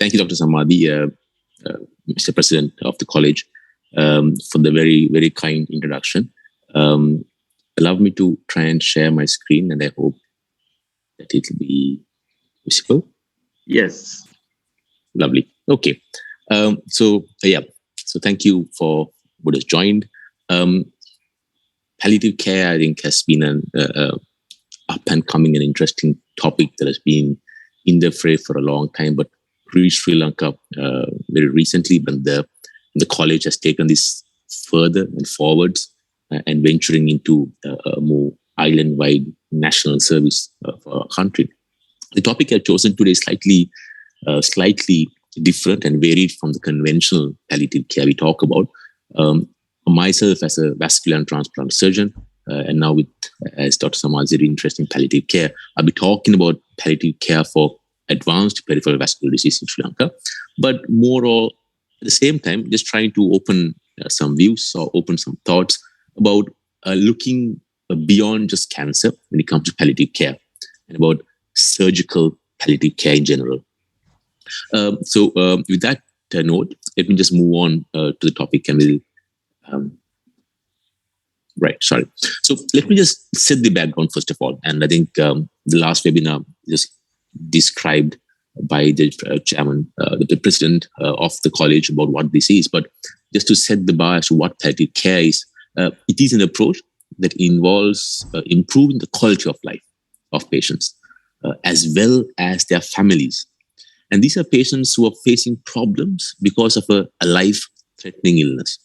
Thank you, Dr. Samadhi, Mr. President of the college, for the very, very kind introduction. Allow me to try and share my screen, and I hope that it will be visible. Yes. Lovely. Okay. So thank you for what has joined. Palliative care, I think, has been an up and coming and interesting topic that has been in the fray for a long time, but reached Sri Lanka very recently when the college has taken this further and forwards and venturing into a more island-wide national service for our country. The topic I've chosen today is slightly different and varied from the conventional palliative care we talk about. Myself, as a vascular and transplant surgeon, and now as Dr. Samadhi's interest in palliative care, I'll be talking about palliative care for advanced peripheral vascular disease in Sri Lanka, but more or at the same time, just trying to open some views or open some thoughts about looking beyond just cancer when it comes to palliative care and about surgical palliative care in general. With that note, let me just move on to the topic and we'll So let me just set the background first of all. And I think the last webinar just described by the chairman, the president of the college about what this is. But just to set the bar as to what palliative care is, it is an approach that involves improving the quality of life of patients as well as their families. And these are patients who are facing problems because of a life-threatening illness.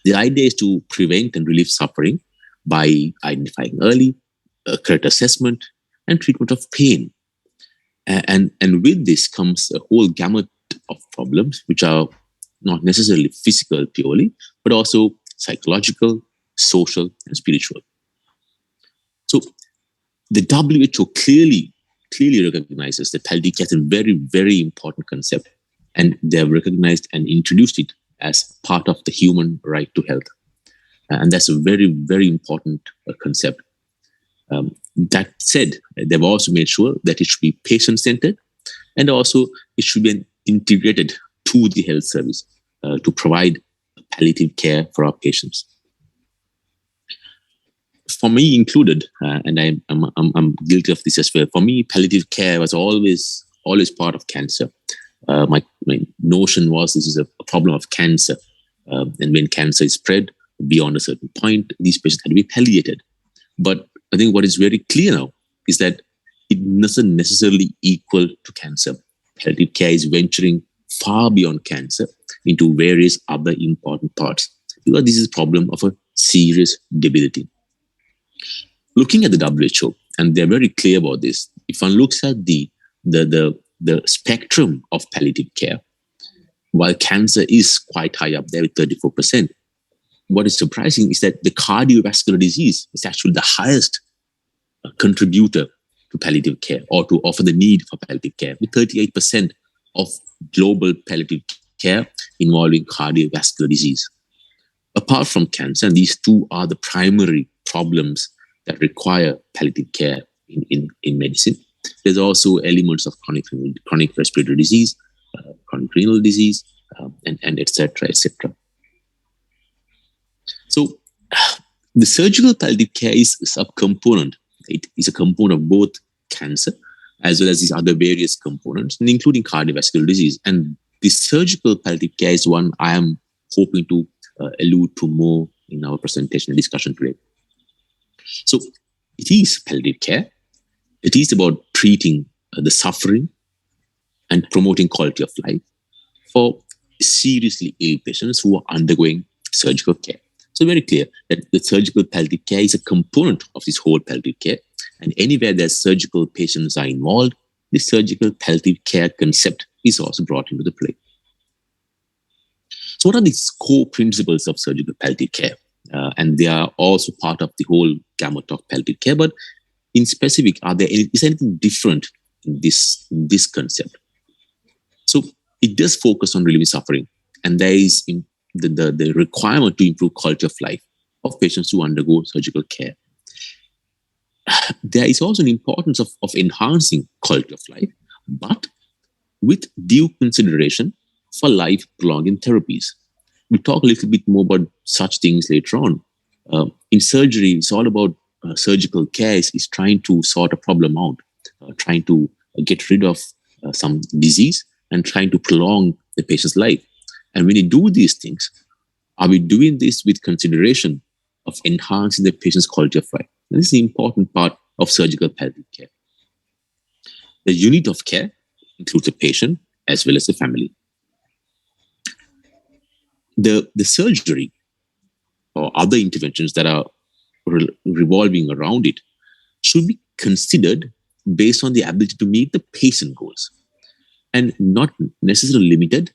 The idea is to prevent and relieve suffering by identifying early, correct assessment, and treatment of pain. And with this comes a whole gamut of problems, which are not necessarily physical purely, but also psychological, social, and spiritual. So the WHO clearly recognizes that palliative care is a very, very important concept, and they have recognized and introduced it as part of the human right to health. And that's a very, very important concept. That said, they've also made sure that it should be patient-centered, and also it should be integrated to the health service to provide palliative care for our patients. For me included, and I'm guilty of this as well, for me, palliative care was always part of cancer. My notion was this is a problem of cancer. And when cancer is spread beyond a certain point, these patients can be palliated. But I think what is very clear now is that it doesn't necessarily equal to cancer. Palliative care is venturing far beyond cancer into various other important parts, because this is a problem of a serious debility. Looking at the WHO, and they're very clear about this, if one looks at the spectrum of palliative care, while cancer is quite high up there with 34%, what is surprising is that the cardiovascular disease is actually the highest contributor to palliative care or to offer the need for palliative care, with 38% of global palliative care involving cardiovascular disease. Apart from cancer, and these two are the primary problems that require palliative care in medicine, there's also elements of chronic respiratory disease, chronic renal disease, and et cetera, et cetera. So the surgical palliative care is a subcomponent. It is a component of both cancer as well as these other various components, including cardiovascular disease. And the surgical palliative care is one I am hoping to allude to more in our presentation and discussion today. So it is palliative care. It is about treating the suffering and promoting quality of life for seriously ill patients who are undergoing surgical care. So very clear that the surgical palliative care is a component of this whole palliative care. And anywhere that surgical patients are involved, the surgical palliative care concept is also brought into the play. So what are the core principles of surgical palliative care? And they are also part of the whole gamut of palliative care. But in specific, is anything different in this concept? So it does focus on relieving suffering. And there is the requirement to improve quality of life of patients who undergo surgical care. There is also an importance of enhancing quality of life, but with due consideration for life-prolonging therapies. We'll talk a little bit more about such things later on. In surgery, it's all about surgical care is trying to sort a problem out, trying to get rid of some disease and trying to prolong the patient's life. And when you do these things, are we doing this with consideration of enhancing the patient's quality of life? And this is the important part of surgical palliative care. The unit of care includes the patient as well as the family. The surgery or other interventions that are revolving around it should be considered based on the ability to meet the patient goals and not necessarily limited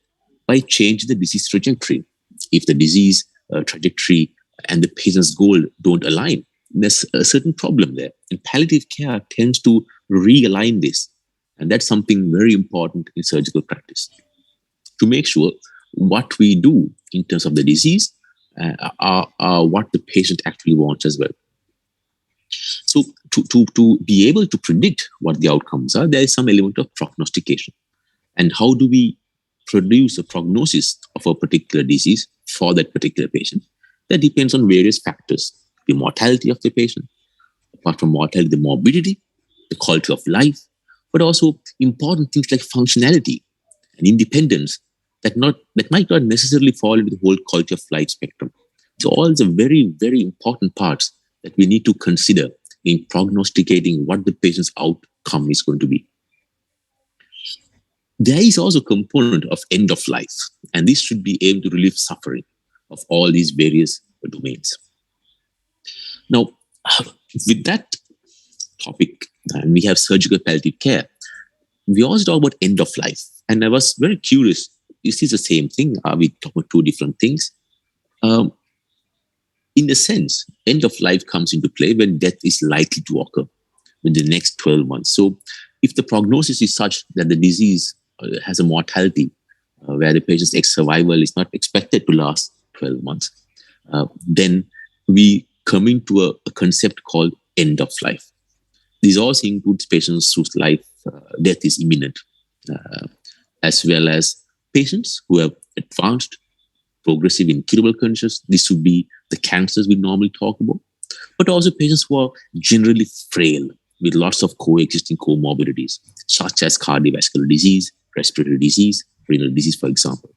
by changing the disease trajectory. If the disease trajectory and the patient's goal don't align, there's a certain problem there. And palliative care tends to realign this. And that's something very important in surgical practice, to make sure what we do in terms of the disease are what the patient actually wants as well. So to be able to predict what the outcomes are, there is some element of prognostication. And how do we produce a prognosis of a particular disease for that particular patient? That depends on various factors. The mortality of the patient, apart from mortality, the morbidity, the quality of life, but also important things like functionality and independence that might not necessarily fall into the whole quality of life spectrum. So all the very, very important parts that we need to consider in prognosticating what the patient's outcome is going to be. There is also a component of end of life, and this should be able to relieve suffering of all these various domains. Now, with that topic, we have surgical palliative care. We also talk about end of life, and I was very curious, is this the same thing? Are we talking about two different things? In a sense, end of life comes into play when death is likely to occur in the next 12 months. So if the prognosis is such that the disease has a mortality where the patient's survival is not expected to last 12 months, then we come into a concept called end of life. This also includes patients whose death is imminent, as well as patients who have advanced, progressive, incurable conditions. This would be the cancers we normally talk about, but also patients who are generally frail with lots of coexisting comorbidities, such as cardiovascular disease, respiratory disease, renal disease, for example.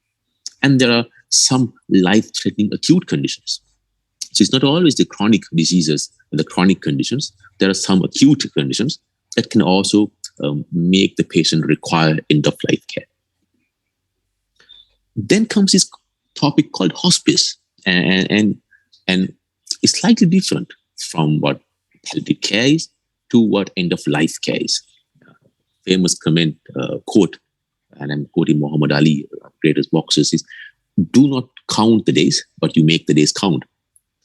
And there are some life-threatening acute conditions. So it's not always the chronic diseases and the chronic conditions. There are some acute conditions that can also make the patient require end-of-life care. Then comes this topic called hospice, and it's slightly different from what palliative care is to what end-of-life care is. Famous quote, and I'm quoting Muhammad Ali, greatest boxers, is, "Do not count the days, but you make the days count."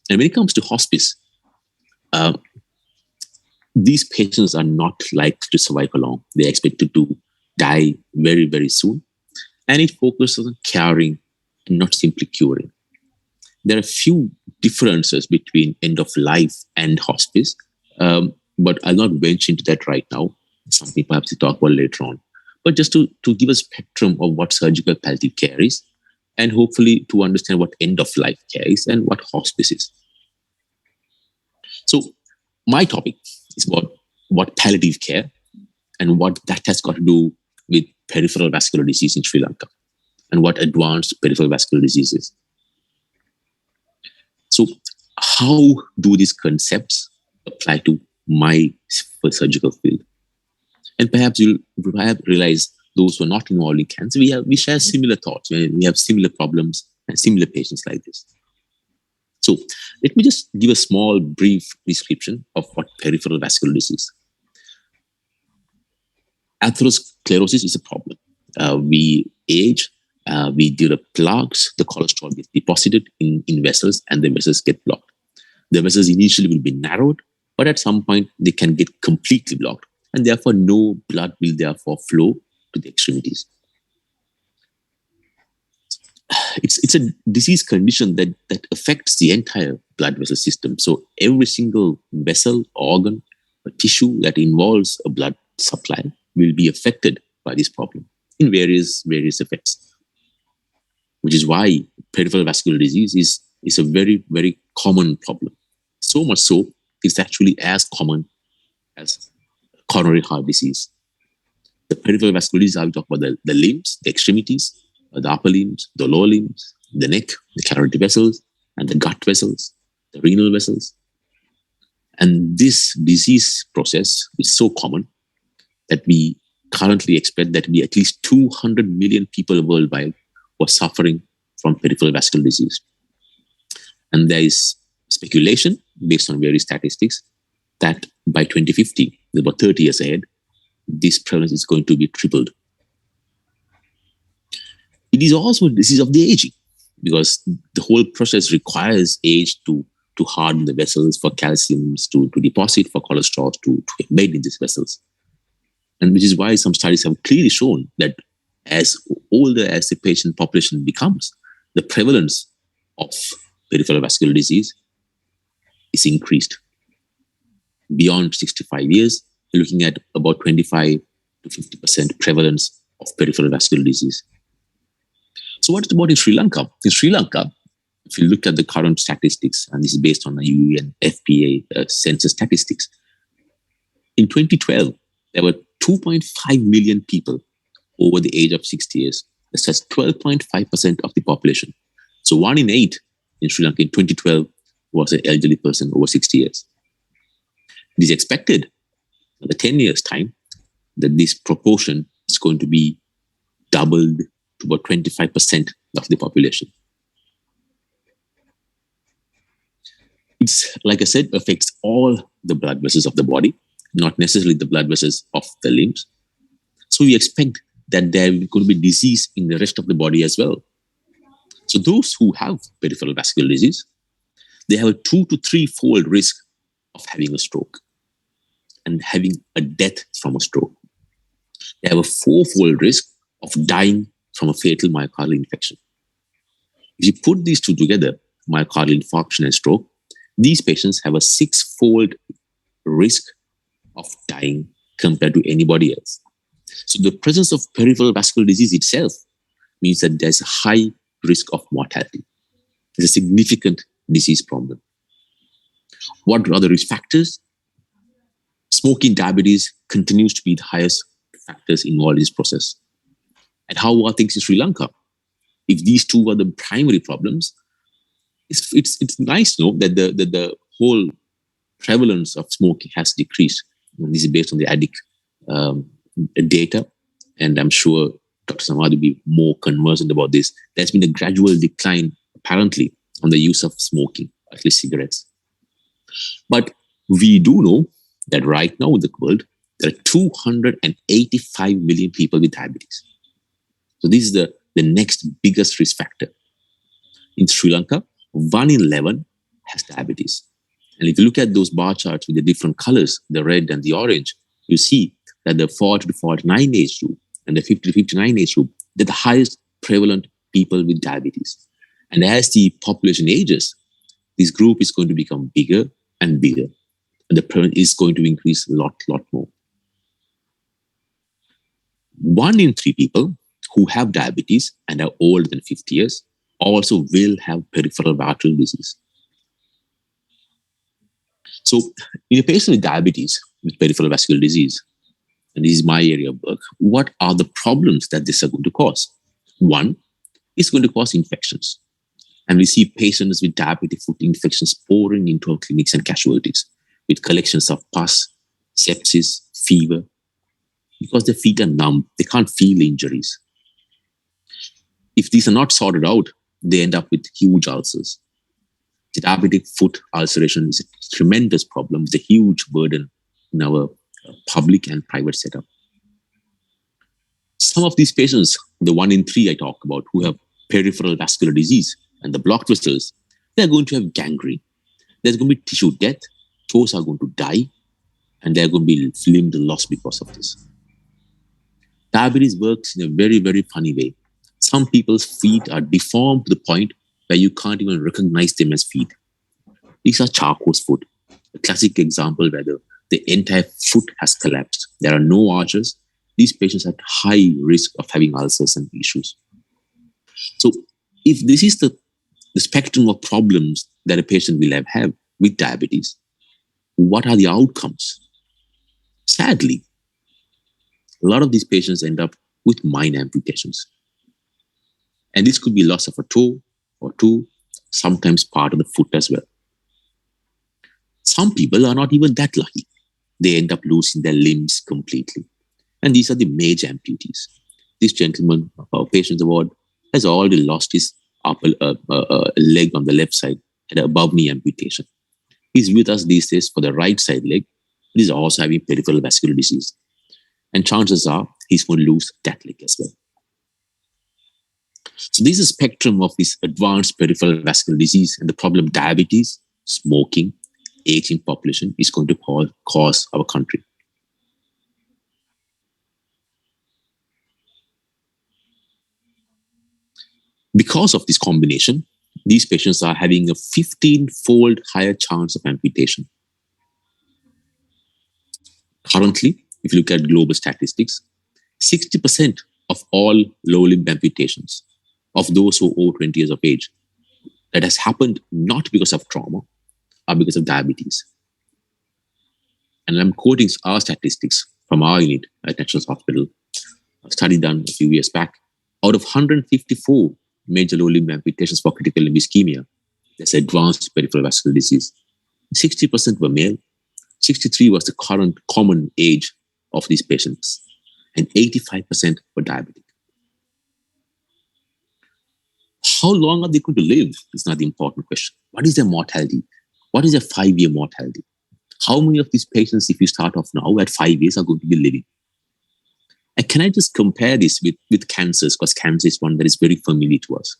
And when it comes to hospice, these patients are not likely to survive long. They're expected to die very, very soon. And it focuses on caring and not simply curing. There are a few differences between end of life and hospice, but I'll not venture into that right now. Something perhaps we'll talk about later on. But just to give a spectrum of what surgical palliative care is, and hopefully to understand what end of life care is and what hospice is. So my topic is about what palliative care and what that has got to do with peripheral vascular disease in Sri Lanka and what advanced peripheral vascular disease is. So how do these concepts apply to my surgical field? And perhaps you'll realize those who are not involved in cancer, we share similar thoughts. We have similar problems and similar patients like this. So let me just give a small, brief description of what peripheral vascular disease is. Atherosclerosis is a problem. We age, we develop plaques, the cholesterol gets deposited in vessels, and the vessels get blocked. The vessels initially will be narrowed, but at some point they can get completely blocked, and therefore no blood will therefore flow to the extremities. It's a disease condition that affects the entire blood vessel system. So every single vessel, organ, or tissue that involves a blood supply will be affected by this problem. in various effects, which is why peripheral vascular disease is a very, very common problem. So much so, it's actually as common as coronary heart disease. The peripheral vascular disease, I will talk about the limbs, the extremities, the upper limbs, the lower limbs, the neck, the carotid vessels, and the gut vessels, the renal vessels. And this disease process is so common that we currently expect that be at least 200 million people worldwide who are suffering from peripheral vascular disease. And there is speculation based on various statistics that by 2050, about 30 years ahead, this prevalence is going to be tripled. It is also a disease of the aging, because the whole process requires age to harden the vessels, for calciums to deposit, for cholesterol to embed in these vessels. And which is why some studies have clearly shown that as older as the patient population becomes, the prevalence of peripheral vascular disease is increased. Beyond 65 years, you're looking at about 25 to 50% prevalence of peripheral vascular disease. So what about in Sri Lanka? In Sri Lanka, if you look at the current statistics, and this is based on the UN FPA census statistics, in 2012, there were 2.5 million people over the age of 60 years. That's 12.5% of the population. So 1 in 8 in Sri Lanka in 2012 was an elderly person over 60 years. It is expected in the 10 years' time that this proportion is going to be doubled to about 25% of the population. It's, like I said, affects all the blood vessels of the body, not necessarily the blood vessels of the limbs. So we expect that there is going to be disease in the rest of the body as well. So those who have peripheral vascular disease, they have a 2 to 3-fold risk of having a stroke and having a death from a stroke. They have a 4-fold risk of dying from a fatal myocardial infection. If you put these two together, myocardial infarction and stroke, these patients have a 6-fold risk of dying compared to anybody else. So the presence of peripheral vascular disease itself means that there's a high risk of mortality. There's a significant disease problem. What are the risk factors? Smoking, diabetes continues to be the highest factors involved in this process. And how are things in Sri Lanka? If these two are the primary problems, it's nice to know that the whole prevalence of smoking has decreased. And this is based on the ADIC data, and I'm sure Dr. Samad will be more conversant about this. There's been a gradual decline, apparently, on the use of smoking, at least cigarettes. But we do know that right now in the world, there are 285 million people with diabetes. So this is the next biggest risk factor. In Sri Lanka, 1 in 11 has diabetes. And if you look at those bar charts with the different colors, the red and the orange, you see that the 40 to 49 age group and the 50 to 59 age group, they're the highest prevalent people with diabetes. And as the population ages, this group is going to become bigger and bigger. And the prevalence is going to increase a lot more. 1 in 3 people who have diabetes and are older than 50 years also will have peripheral vascular disease. So in a patient with diabetes, with peripheral vascular disease, and this is my area of work, what are the problems that this is going to cause? One, it's going to cause infections. And we see patients with diabetic foot infections pouring into our clinics and casualties with collections of pus, sepsis, fever, because their feet are numb. They can't feel injuries. If these are not sorted out, they end up with huge ulcers. The diabetic foot ulceration is a tremendous problem. It's a huge burden in our public and private setup. Some of these patients, the 1 in 3 I talk about, who have peripheral vascular disease and the blocked vessels, they're going to have gangrene. There's going to be tissue death, toes are going to die, and they're going to be limb loss because of this. Diabetes works in a very, very funny way. Some people's feet are deformed to the point where you can't even recognize them as feet. These are Charcot's foot, a classic example where the entire foot has collapsed. There are no arches, these patients are at high risk of having ulcers and issues. So if this is the spectrum of problems that a patient will have with diabetes, what are the outcomes? Sadly, a lot of these patients end up with minor amputations. And this could be loss of a toe or two, sometimes part of the foot as well. Some people are not even that lucky. They end up losing their limbs completely. And these are the major amputees. This gentleman, our patient's award, has already lost his upper leg on the left side and above knee amputation. He's with us these days for the right side leg. He's also having peripheral vascular disease. And chances are he's going to lose that leg as well. So this is a spectrum of this advanced peripheral vascular disease, and the problem diabetes, smoking, aging population is going to cause our country. Because of this combination, these patients are having a 15-fold higher chance of amputation. Currently, if you look at global statistics, 60% of all low limb amputations of those who are over 20 years of age, that has happened not because of trauma, or because of diabetes. And I'm quoting our statistics from our unit at National Hospital, a study done a few years back. Out of 154 major low limb amputations for critical limb ischemia, there's advanced peripheral vascular disease. 60% were male, 63 was the current common age of these patients, and 85% were diabetic. How long are they going to live is not the important question. What is their mortality? What is their 5-year mortality? How many of these patients, if you start off now, at 5 years are going to be living? And can I just compare this with cancers? Because cancer is one that is very familiar to us.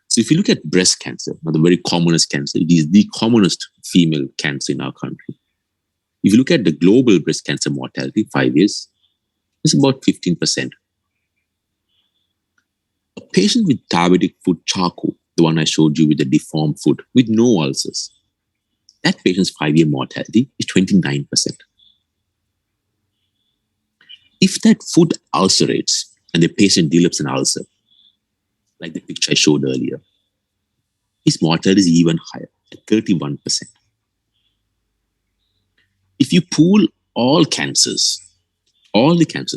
So if you look at breast cancer, the very commonest cancer, it is the commonest female cancer in our country. If you look at the global breast cancer mortality, 5 years, it's about 15%. A patient with diabetic foot charcot, the one I showed you with the deformed foot, with no ulcers, that patient's 5-year mortality is 29%. If that foot ulcerates and the patient develops an ulcer, like the picture I showed earlier, his mortality is even higher, at 31%. If you pool all the cancers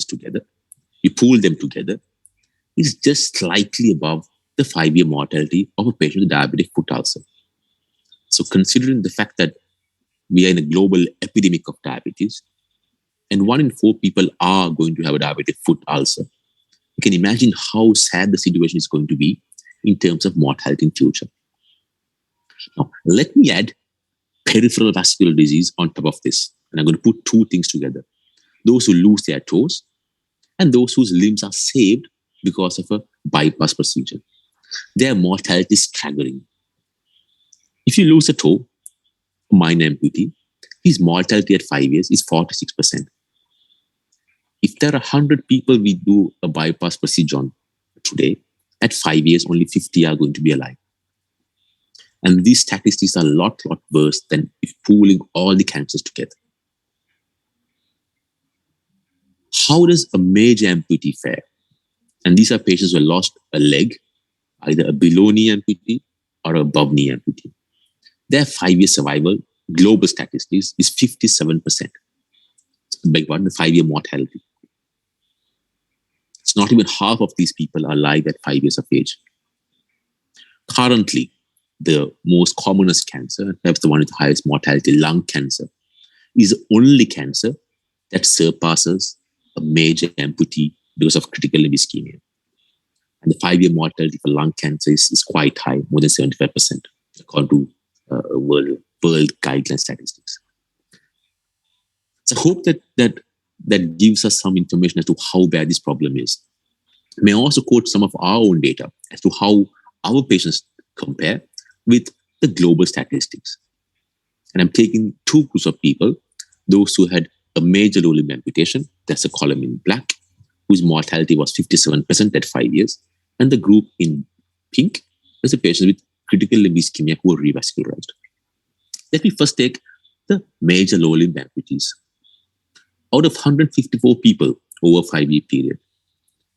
together, you pool them together, it's just slightly above the 5-year mortality of a patient with diabetic foot ulcer. So considering the fact that we are in a global epidemic of diabetes, and 1 in 4 people are going to have a diabetic foot ulcer, you can imagine how sad the situation is going to be in terms of mortality in future. Now, let me add peripheral vascular disease on top of this. And I'm going to put 2 things together. Those who lose their toes and those whose limbs are saved because of a bypass procedure. Their mortality is staggering. If you lose a toe, a minor amputee, his mortality at 5 years is 46%. If there are 100 people we do a bypass procedure on today, at 5 years, only 50 are going to be alive. And these statistics are a lot worse than if pooling all the cancers together. How does a major amputee fare? And these are patients who have lost a leg, either a below knee amputee or a above knee amputee. Their 5-year survival, global statistics, is 57%. Beg pardon, the 5-year mortality. It's not even half of these people are alive at 5 years of age. Currently, the most commonest cancer, perhaps the one with the highest mortality, lung cancer, is the only cancer that surpasses a major amputee because of critical limb ischemia. And the 5-year mortality for lung cancer is quite high, more than 75%, according to world guideline statistics. So I hope that gives us some information as to how bad this problem is. May I also quote some of our own data as to how our patients compare with the global statistics. And I'm taking 2 groups of people, those who had a major low limb amputation, that's a column in black, whose mortality was 57% at 5 years, and the group in pink is a patient with critical limb ischemia who were revascularized. Let me first take the major low limb amputees. Out of 154 people over a 5-year period.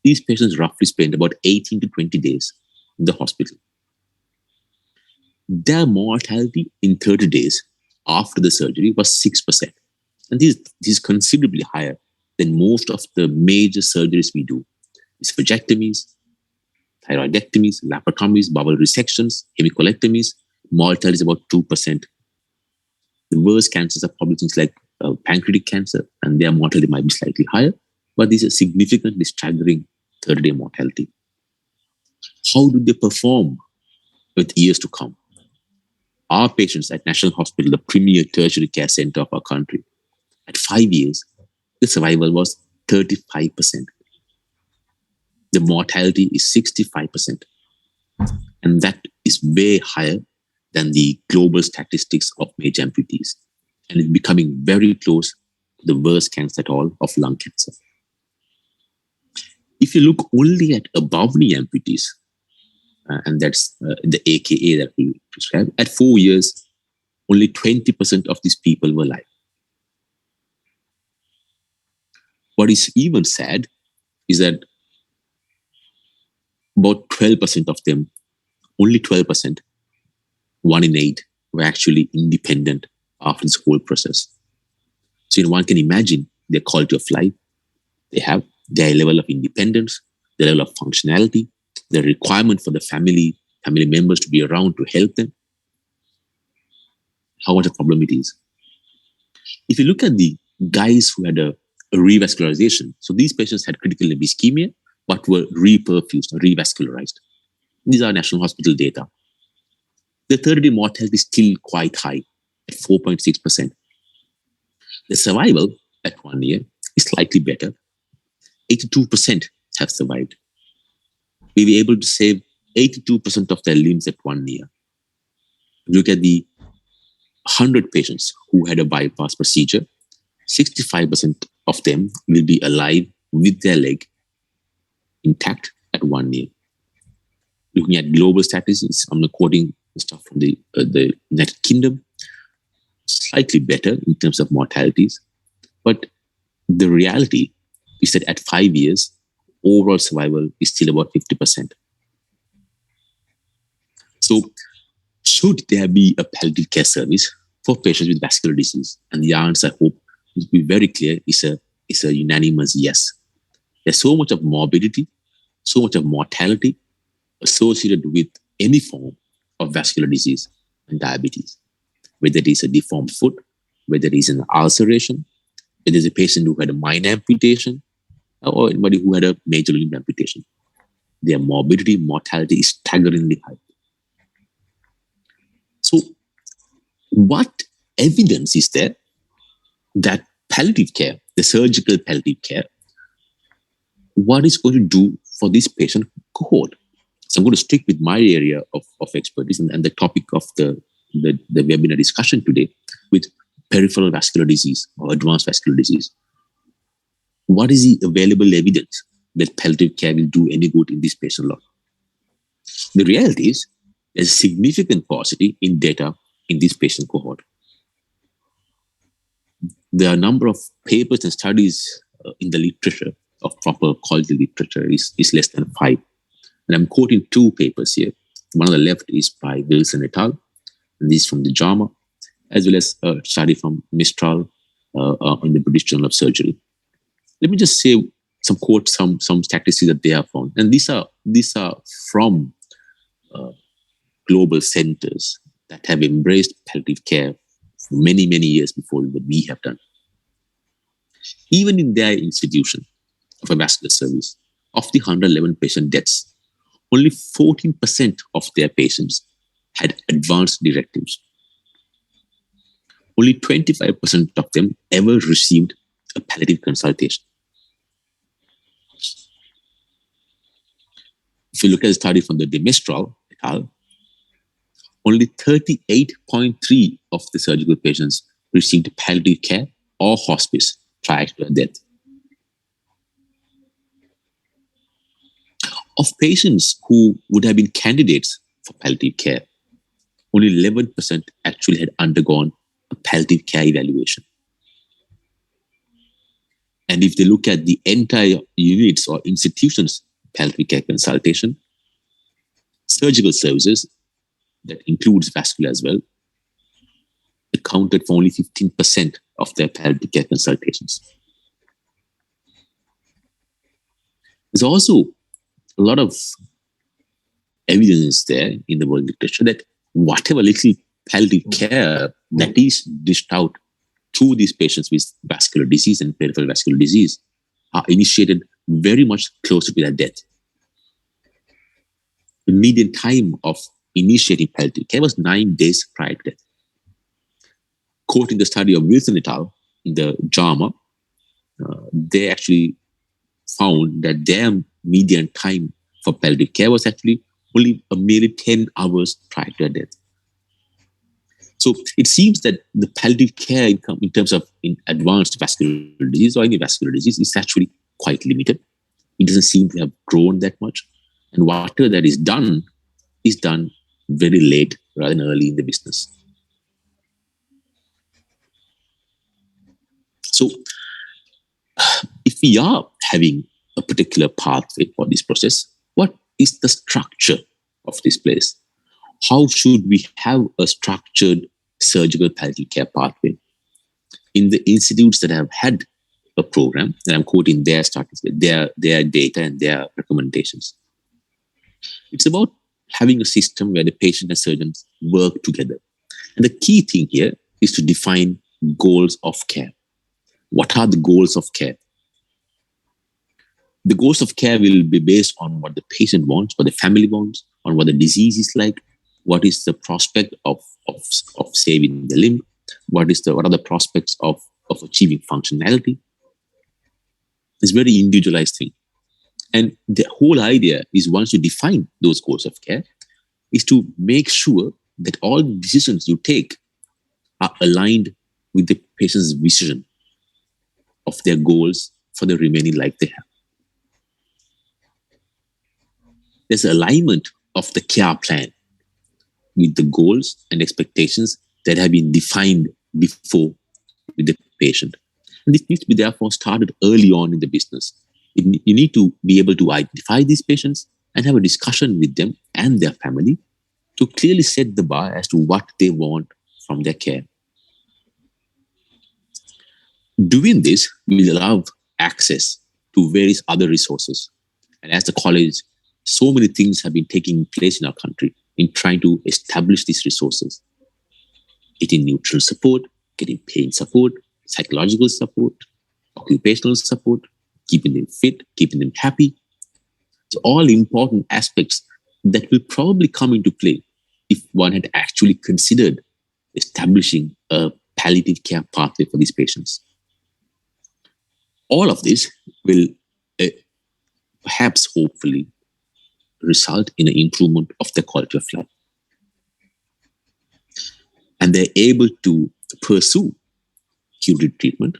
These patients roughly spend about 18 to 20 days in the hospital. Their mortality in 30 days after the surgery was 6%. And this is considerably higher than most of the major surgeries we do. Sphincterotomies, thyroidectomies, laparotomies, bowel resections, hemicolectomies. Mortality is about 2%. The worst cancers are probably things like pancreatic cancer, and their mortality might be slightly higher, but these are significantly staggering 30-day mortality. How do they perform with years to come? Our patients at National Hospital, the premier tertiary care center of our country, at 5 years, the survival was 35%. The mortality is 65%. And that is way higher than the global statistics of major amputees. And it's becoming very close to the worst cancer at all of lung cancer. If you look only at above-knee amputees, and that's the AKA that we prescribe, at 4 years, only 20% of these people were alive. What is even sad is that about 12% of them, only 12%, 1 in 8, were actually independent after this whole process. So one can imagine their quality of life they have, their level of independence, their level of functionality, the requirement for the family members to be around to help them, how much a problem it is. If you look at the guys who had a revascularization, so these patients had critical limb ischemia, but were reperfused or revascularized. These are National Hospital data. The 30-day mortality is still quite high at 4.6%. The survival at 1 year is slightly better. 82% have survived. We were able to save 82% of their limbs at 1 year. Look at the 100 patients who had a bypass procedure, 65% of them will be alive with their leg intact at 1 year. Looking at global statistics, I'm quoting stuff from the United Kingdom, slightly better in terms of mortalities. But the reality is that at 5 years, overall survival is still about 50%. So should there be a palliative care service for patients with vascular disease? And the answer, I hope, will be very clear, is a unanimous yes. There's so much of morbidity, so much of mortality associated with any form of vascular disease and diabetes, whether it is a deformed foot, whether it is an ulceration, whether it's a patient who had a minor amputation, or anybody who had a major limb amputation. Their morbidity, mortality is staggeringly high. So what evidence is there that palliative care, the surgical palliative care, what is going to do for this patient cohort? So I'm going to stick with my area of expertise and the topic of the webinar discussion today with peripheral vascular disease or advanced vascular disease. What is the available evidence that palliative care will do any good in this patient lot? The reality is there's significant paucity in data in this patient cohort. There are a number of papers and studies in the literature of proper quality literature is less than 5. And I'm quoting 2 papers here. One on the left is by Wilson et al. And this is from the JAMA, as well as a study from Mistral in the British Journal of Surgery. Let me just say some quotes, some statistics that they have found. And these are from global centers that have embraced palliative care for many, many years before what we have done. Even in their institution of a vascular service, of the 111 patient deaths, only 14% of their patients had advanced directives. Only 25% of them ever received a palliative consultation. If you look at a study from the Mistral et al., only 38.3% of the surgical patients received palliative care or hospice prior to their death. Of patients who would have been candidates for palliative care, only 11% actually had undergone a palliative care evaluation. And if they look at the entire units or institutions, palliative care consultation, surgical services, that includes vascular as well, accounted for only 15% of their palliative care consultations. There's also a lot of evidence there in the world literature that whatever little palliative care that is dished out to these patients with vascular disease and peripheral vascular disease are initiated very much closer to their death. The median time of initiating palliative care was 9 days prior to death. Quoting the study of Wilson et al. In the JAMA, they actually found that their median time for palliative care was actually only merely 10 hours prior to death. So it seems that the palliative care in terms of advanced vascular disease or any vascular disease is actually quite limited. It doesn't seem to have grown that much. And whatever that is done very late rather than early in the business. So if we are having a particular pathway for this process, what is the structure of this place? How should we have a structured surgical palliative care pathway? In the institutes that have had a program, and I'm quoting their statistics, their data and their recommendations, it's about having a system where the patient and surgeons work together. And the key thing here is to define goals of care. What are the goals of care? The goals of care will be based on what the patient wants, what the family wants, on what the disease is like, what is the prospect of saving the limb, what are the prospects of achieving functionality. It's a very individualized thing. And the whole idea is, once you define those goals of care, is to make sure that all decisions you take are aligned with the patient's vision of their goals for the remaining life they have. There's alignment of the care plan with the goals and expectations that have been defined before with the patient. And this needs to be therefore started early on in the business. You need to be able to identify these patients and have a discussion with them and their family to clearly set the bar as to what they want from their care. Doing this will allow access to various other resources. And as the college, so many things have been taking place in our country in trying to establish these resources. Getting nutritional support, getting pain support, psychological support, occupational support, keeping them fit, keeping them happy. It's all important aspects that will probably come into play if one had actually considered establishing a palliative care pathway for these patients. All of this will perhaps, hopefully, result in an improvement of their quality of life. And they're able to pursue curative treatment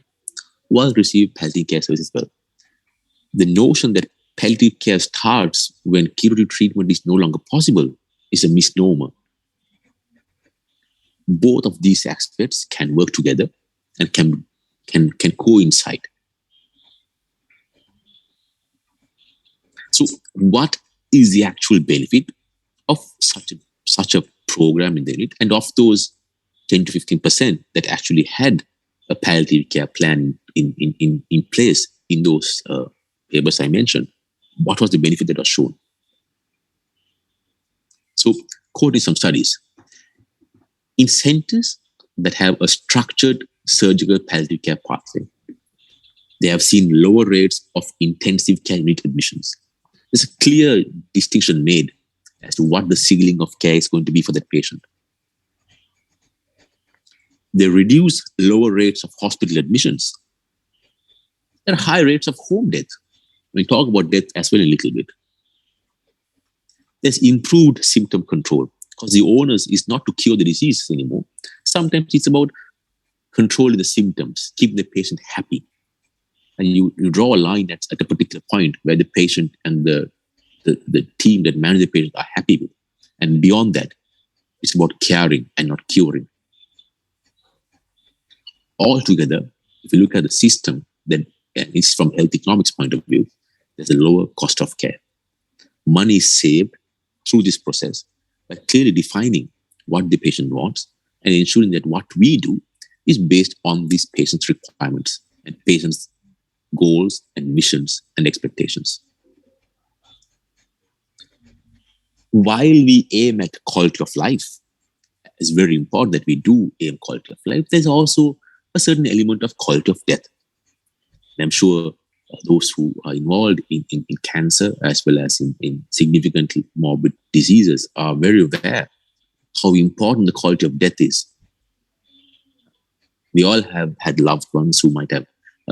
while receiving palliative care services as well. The notion that palliative care starts when curative treatment is no longer possible is a misnomer. Both of these aspects can work together and can coincide. So what is the actual benefit of such a program in the unit? And of those 10 to 15% that actually had a palliative care plan in place in those papers I mentioned, what was the benefit that was shown? So, quoting some studies, in centers that have a structured surgical palliative care pathway, they have seen lower rates of intensive care unit admissions. There's a clear distinction made as to what the ceiling of care is going to be for that patient. They reduce lower rates of hospital admissions. There are high rates of home death. We talk about death as well a little bit. There's improved symptom control because the onus is not to cure the disease anymore. Sometimes it's about controlling the symptoms, keep the patient happy. And you draw a line at a particular point where the patient and the team that manage the patient are happy with. And beyond that, it's about caring and not curing. Altogether, if you look at the system that and it's from health economics point of view, there's a lower cost of care. Money is saved through this process by clearly defining what the patient wants and ensuring that what we do is based on these patient's requirements and patient's goals and missions and expectations. While we aim at quality of life, it's very important that we do aim quality of life, there's also a certain element of quality of death. And I'm sure those who are involved in cancer as well as in significantly morbid diseases are very aware how important the quality of death is. We all have had loved ones who might have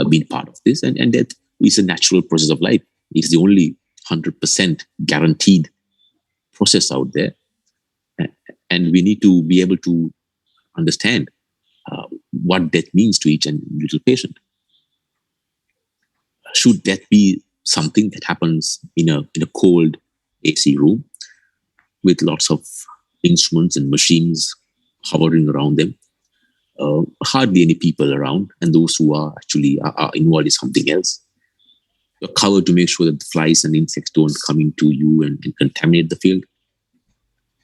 been part of this, and death is a natural process of life. It's the only 100% guaranteed process out there. And we need to be able to understand what death means to each individual patient. Should death be something that happens in a cold AC room with lots of instruments and machines hovering around them, hardly any people around, and those who are actually are involved in something else? You're covered to make sure that the flies and insects don't come into you and contaminate the field.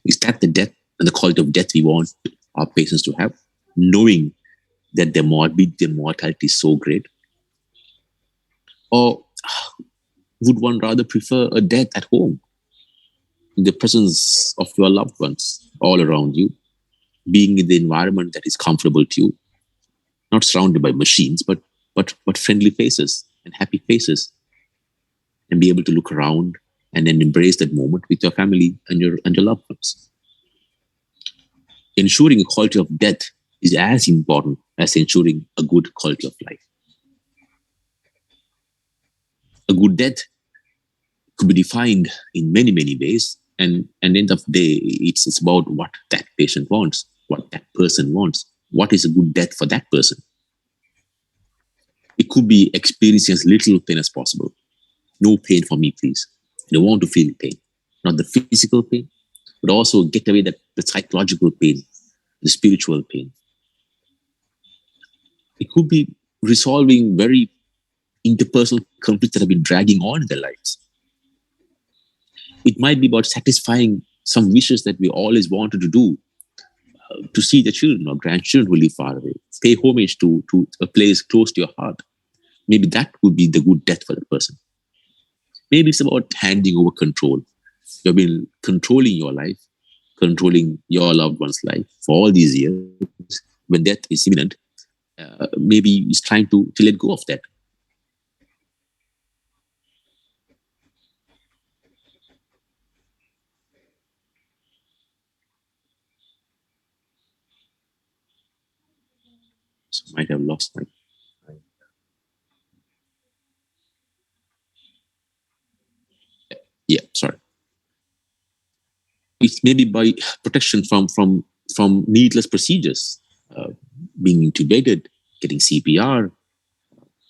Is that the death and the quality of death we want our patients to have, knowing that their mortality is so great? Or would one rather prefer a death at home, in the presence of your loved ones all around you, being in the environment that is comfortable to you, not surrounded by machines, but friendly faces and happy faces, and be able to look around and then embrace that moment with your family and your loved ones? Ensuring a quality of death is as important as ensuring a good quality of life. A good death could be defined in many, many ways. And at the end of the day, it's about what that patient wants, what that person wants. What is a good death for that person? It could be experiencing as little pain as possible. No pain for me, please. I don't want to feel pain. Not the physical pain, but also get away the psychological pain, the spiritual pain. It could be resolving very interpersonal conflicts that have been dragging on in their lives. It might be about satisfying some wishes that we always wanted to do, to see the children or grandchildren who live far away, pay homage to a place close to your heart. Maybe that would be the good death for the person. Maybe it's about handing over control. You've been controlling your life, controlling your loved one's life for all these years. When death is imminent, maybe it's trying to let go of that. So I might have lost my. Yeah, sorry. It's maybe by protection from needless procedures, being intubated, getting CPR,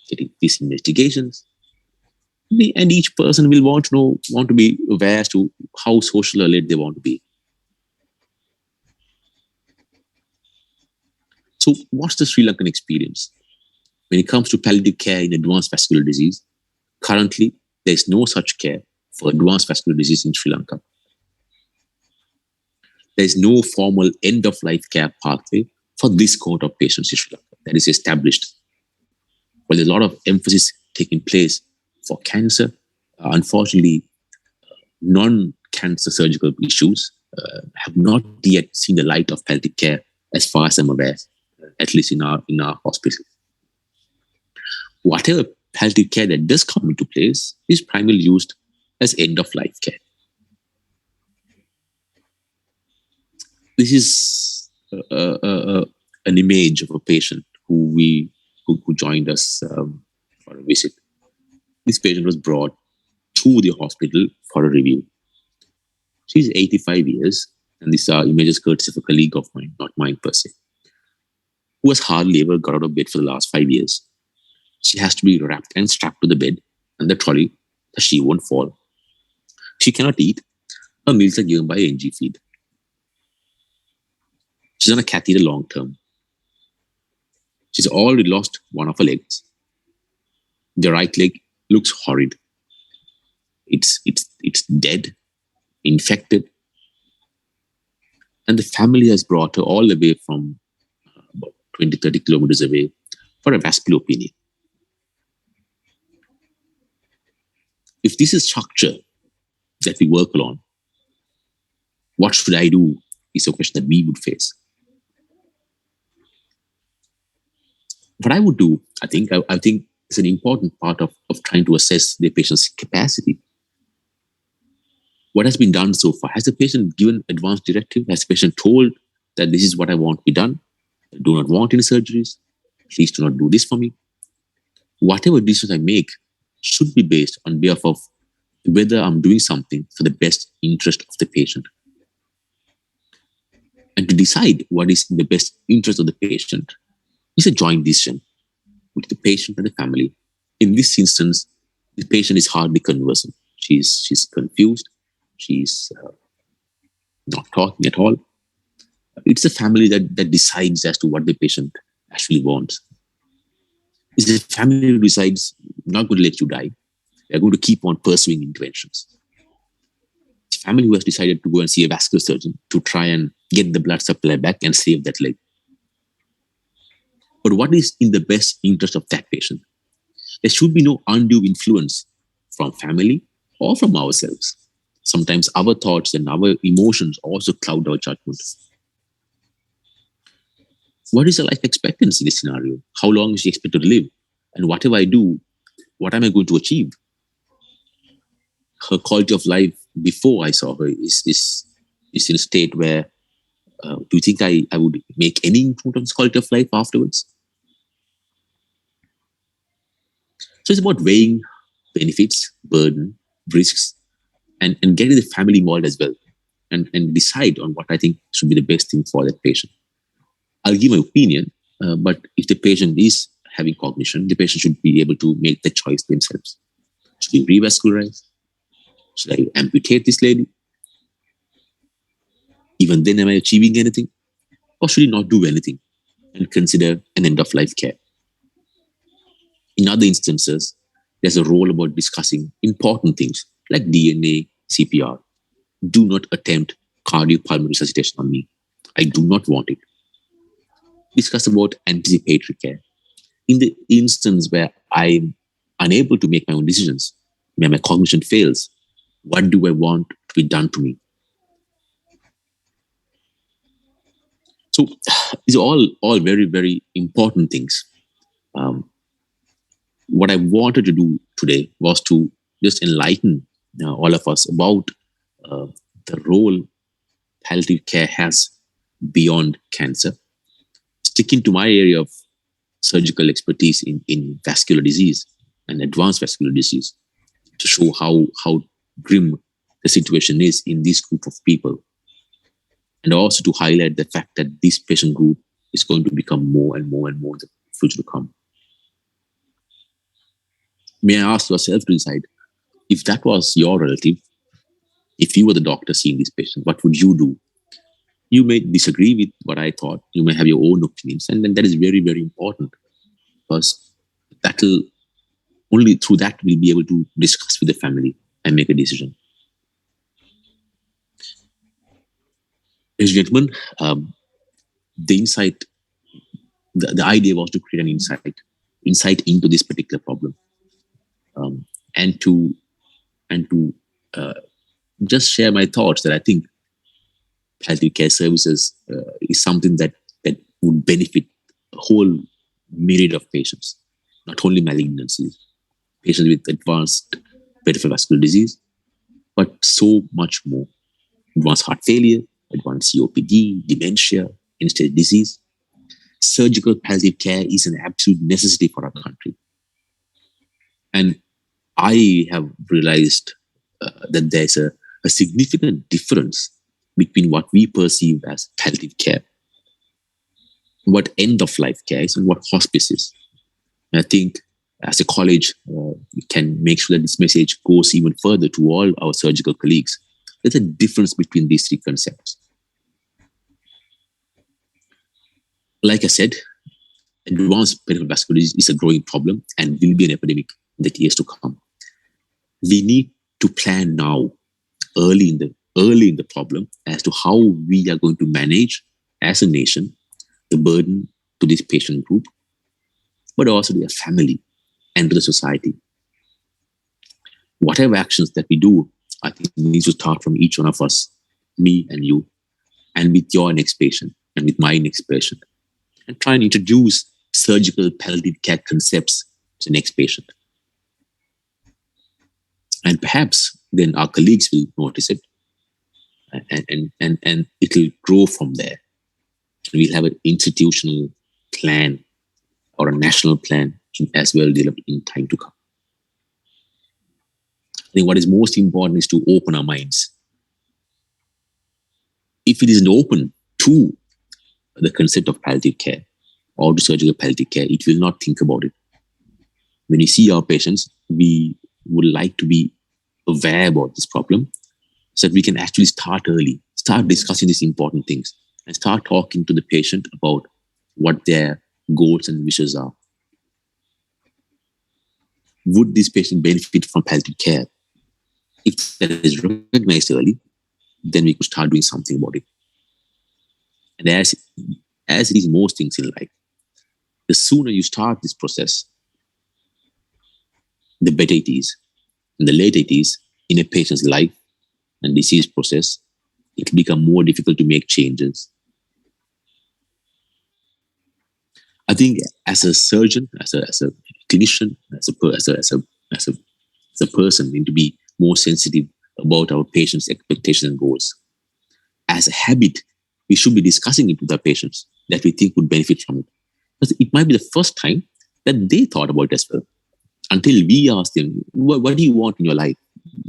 getting these investigations. And each person will want to be aware as to how social alert they want to be. So, what's the Sri Lankan experience when it comes to palliative care in advanced vascular disease? Currently, there is no such care for advanced vascular disease in Sri Lanka. There is no formal end-of-life care pathway for this cohort of patients in Sri Lanka that is established. But there's a lot of emphasis taking place for cancer. Unfortunately, non-cancer surgical issues have not yet seen the light of palliative care, as far as I'm aware, at least in our hospital. Whatever palliative care that does come into place is primarily used as end-of-life care. This is an image of a patient who joined us for a visit. This patient was brought to the hospital for a review. She's 85 years, and these are images courtesy of a colleague of mine, not mine per se, who has hardly ever got out of bed for the last 5 years. She has to be wrapped and strapped to the bed and the trolley that she won't fall. She cannot eat. Her meals are given by NG feed. She's on a catheter long term. She's already lost one of her legs. The right leg looks horrid. It's dead, infected, and the family has brought her all the way from about 20, 30 kilometers away for a vascular opinion. If this is structure that we work on, what should I do is a question that we would face. What I would do, I think is an important part of trying to assess the patient's capacity. What has been done so far? Has the patient given advance directive? Has the patient told that this is what I want to be done? I do not want any surgeries. Please do not do this for me. Whatever decisions I make should be based on behalf of whether I'm doing something for the best interest of the patient. And to decide what is in the best interest of the patient is a joint decision with the patient and the family. In this instance, the patient is hardly conversant. She's confused. She's not talking at all. It's the family that decides as to what the patient actually wants. It's the family who decides, not going to let you die. They're going to keep on pursuing interventions. It's the family who has decided to go and see a vascular surgeon to try and get the blood supply back and save that leg. But what is in the best interest of that patient? There should be no undue influence from family or from ourselves. Sometimes our thoughts and our emotions also cloud our judgment. What is the life expectancy in this scenario? How long is she expected to live? And whatever I do, what am I going to achieve? Her quality of life before I saw her is in a state where, do you think I would make any improvement on this quality of life afterwards? So it's about weighing benefits, burden, risks, and getting the family involved as well, and decide on what I think should be the best thing for that patient. I'll give my opinion, but if the patient is having cognition, the patient should be able to make the choice themselves. Should I revascularize? Should I amputate this lady? Even then, am I achieving anything? Or should I not do anything and consider an end-of-life care? In other instances, there's a role about discussing important things like DNA, CPR. Do not attempt cardiopulmonary resuscitation on me. I do not want it. Discuss about anticipatory care. In the instance where I'm unable to make my own decisions, where my cognition fails, what do I want to be done to me? So these are all very, very important things. What I wanted to do today was to just enlighten all of us about the role palliative care has beyond cancer. Sticking to my area of surgical expertise in vascular disease and advanced vascular disease to show how grim the situation is in this group of people. And also to highlight the fact that this patient group is going to become more and more and more in the future to come. May I ask yourself to decide, if that was your relative, if you were the doctor seeing this patient, what would you do? You may disagree with what I thought. You may have your own opinions. And then that is very, very important, because that'll only through that we'll be able to discuss with the family and make a decision. Ladies and gentlemen, the insight, the idea was to create an insight into this particular problem, and to just share my thoughts that I think palliative care services is something that would benefit a whole myriad of patients, not only malignancies, patients with advanced peripheral vascular disease, but so much more. Advanced heart failure, advanced COPD, dementia, end-stage disease. Surgical palliative care is an absolute necessity for our country. And I have realized that there's a significant difference between what we perceive as palliative care, what end-of-life care is, and what hospice is. And I think as a college, we can make sure that this message goes even further to all our surgical colleagues. There's a difference between these three concepts. Like I said, advanced peripheral vascular disease is a growing problem and will be an epidemic in the years to come. We need to plan now, early in the problem, as to how we are going to manage as a nation the burden to this patient group, but also to their family and to the society. Whatever actions that we do, I think needs to start from each one of us, me and you, and with your next patient and with my next patient, and try and introduce surgical palliative care concepts to the next patient. And perhaps then our colleagues will notice it, and it will grow from there. We'll have an institutional plan or a national plan as well developed in time to come. I think what is most important is to open our minds. If it isn't open to the concept of palliative care or to surgical palliative care, it will not think about it. When we see our patients, we would like to be aware about this problem so that we can actually start early, start discussing these important things, and start talking to the patient about what their goals and wishes are. Would this patient benefit from palliative care? If that is recognized early, then we could start doing something about it. And as it is most things in life, the sooner you start this process, the better it is. And the later it is in a patient's life and disease process, it will become more difficult to make changes. I think as a surgeon, as a clinician, as a person, we need to be more sensitive about our patients' expectations and goals. As a habit, we should be discussing it with our patients that we think would benefit from it. Because it might be the first time that they thought about it as well. Until we ask them, what do you want in your life?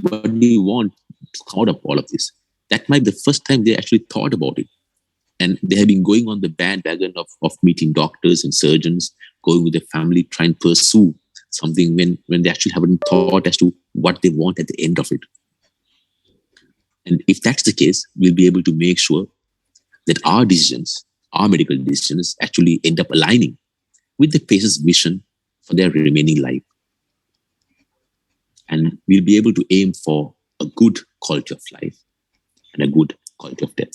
What do you want out of all of this? That might be the first time they actually thought about it. And they have been going on the bandwagon of meeting doctors and surgeons, going with their family, trying to pursue something when they actually haven't thought as to what they want at the end of it. And if that's the case, we'll be able to make sure that our decisions, our medical decisions, actually end up aligning with the patient's vision for their remaining life. And we'll be able to aim for a good quality of life and a good quality of death.